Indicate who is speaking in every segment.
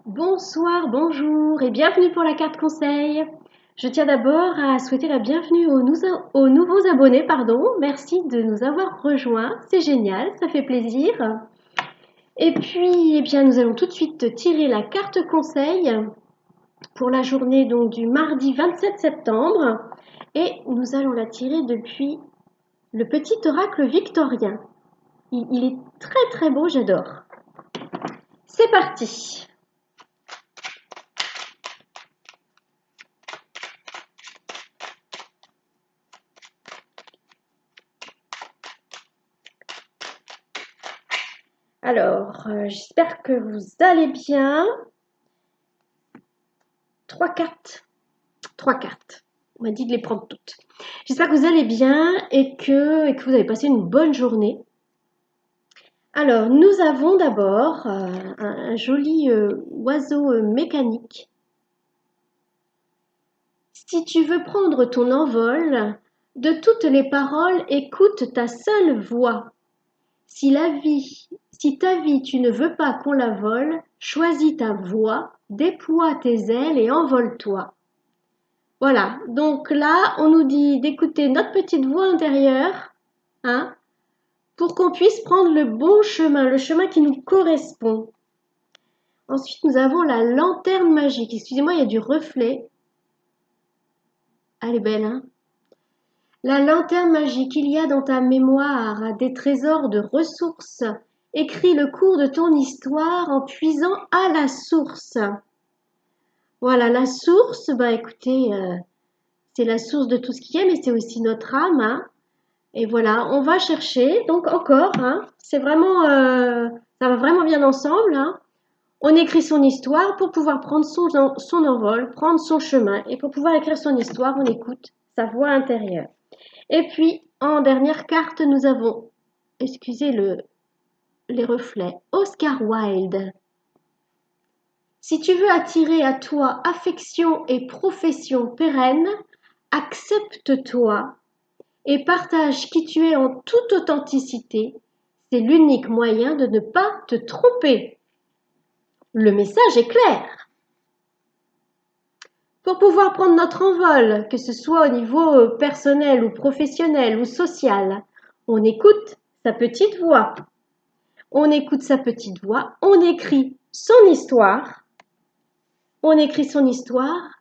Speaker 1: Bonsoir, bonjour et bienvenue pour la carte conseil. Je tiens d'abord à souhaiter la bienvenue aux nouveaux abonnés, pardon. Merci de nous avoir rejoints, c'est génial, ça fait plaisir. Et puis, nous allons tout de suite tirer la carte conseil pour la journée donc du mardi 27 septembre et nous allons la tirer depuis le petit oracle victorien. Il est très très beau, j'adore. C'est parti. Alors, j'espère que vous allez bien. Trois cartes. Trois cartes. On m'a dit de les prendre toutes. J'espère que vous allez bien et que vous avez passé une bonne journée. Alors, nous avons d'abord un joli oiseau mécanique. Si tu veux prendre ton envol, de toutes les paroles, écoute ta seule voix. Si ta vie tu ne veux pas qu'on la vole, choisis ta voix, déploie tes ailes et envole-toi. Voilà, donc là, on nous dit d'écouter notre petite voix intérieure, hein, pour qu'on puisse prendre le bon chemin, le chemin qui nous correspond. Ensuite, nous avons la lanterne magique. Excusez-moi, il y a du reflet. Elle est belle, hein? La lanterne magique, il y a dans ta mémoire des trésors de ressources. Écris le cours de ton histoire en puisant à la source. Voilà, la source, écoutez, c'est la source de tout ce qui est, mais c'est aussi notre âme, hein. Et voilà, on va chercher, donc encore, hein, c'est vraiment, ça va vraiment bien ensemble, hein. On écrit son histoire pour pouvoir prendre son envol, prendre son chemin. Et pour pouvoir écrire son histoire, on écoute sa voix intérieure. Et puis, en dernière carte, nous avons, excusez les reflets, Oscar Wilde. Si tu veux attirer à toi affection et profession pérenne, accepte-toi et partage qui tu es en toute authenticité. C'est l'unique moyen de ne pas te tromper. Le message est clair. Pour pouvoir prendre notre envol, que ce soit au niveau personnel ou professionnel ou social, on écoute sa petite voix. On écoute sa petite voix, on écrit son histoire. On écrit son histoire.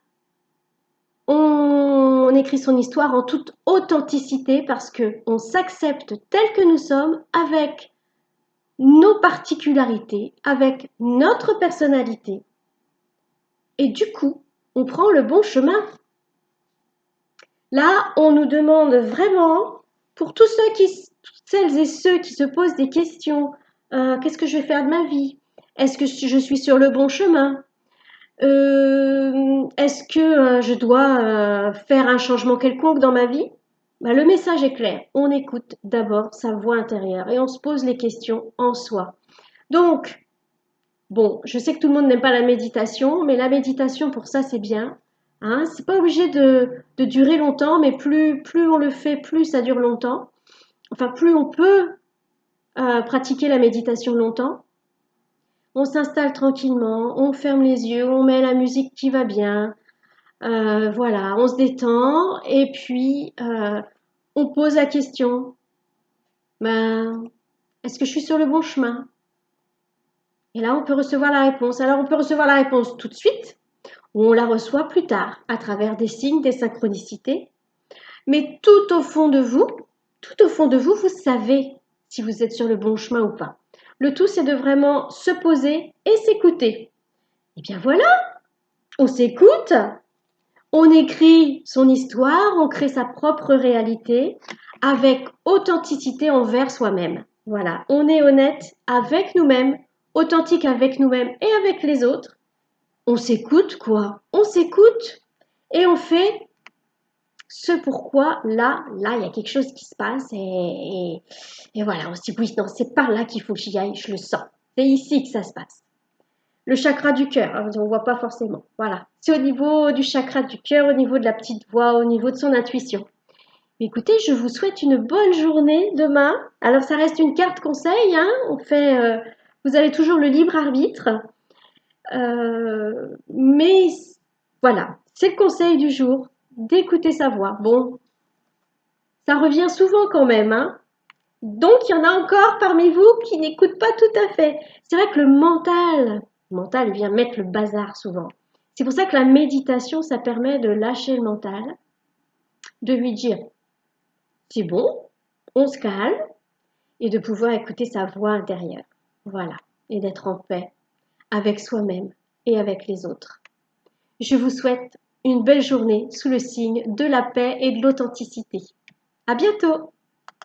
Speaker 1: On écrit son histoire en toute authenticité parce qu'on s'accepte tel que nous sommes avec nos particularités, avec notre personnalité. Et du coup, on prend le bon chemin. Là, on nous demande vraiment, pour toutes celles et ceux qui se posent des questions, qu'est-ce que je vais faire de ma vie? Est-ce que je suis sur le bon chemin? Est-ce que je dois faire un changement quelconque dans ma vie? Le message est clair. On écoute d'abord sa voix intérieure et on se pose les questions en soi. Donc, bon, je sais que tout le monde n'aime pas la méditation, mais la méditation pour ça c'est bien. Hein, c'est pas obligé de durer longtemps, mais plus on le fait, plus ça dure longtemps. Enfin, plus on peut pratiquer la méditation longtemps. On s'installe tranquillement, on ferme les yeux, on met la musique qui va bien. Voilà, on se détend et puis on pose la question. Est-ce que je suis sur le bon chemin? Et là, on peut recevoir la réponse. Alors, on peut recevoir la réponse tout de suite ou on la reçoit plus tard à travers des signes, des synchronicités. Mais tout au fond de vous, vous savez si vous êtes sur le bon chemin ou pas. Le tout, c'est de vraiment se poser et s'écouter. Et bien voilà, on s'écoute, on écrit son histoire, on crée sa propre réalité avec authenticité envers soi-même. Voilà, on est honnête avec nous-mêmes, authentique avec nous-mêmes et avec les autres. On s'écoute quoi, on s'écoute et on fait ce pourquoi là, il y a quelque chose qui se passe et voilà, on se dit oui, non, c'est par là qu'il faut que j'y aille, je le sens. C'est ici que ça se passe. Le chakra du cœur, hein, on ne voit pas forcément. Voilà, c'est au niveau du chakra du cœur, au niveau de la petite voix, au niveau de son intuition. Écoutez, je vous souhaite une bonne journée demain. Alors ça reste une carte conseil, hein, vous avez toujours le libre arbitre. Mais voilà, c'est le conseil du jour, d'écouter sa voix. Bon, ça revient souvent quand même, hein. Donc, il y en a encore parmi vous qui n'écoutent pas tout à fait. C'est vrai que le mental vient mettre le bazar souvent. C'est pour ça que la méditation, ça permet de lâcher le mental, de lui dire, c'est bon, on se calme, et de pouvoir écouter sa voix intérieure. Voilà, et d'être en paix avec soi-même et avec les autres. Je vous souhaite une belle journée sous le signe de la paix et de l'authenticité. À bientôt!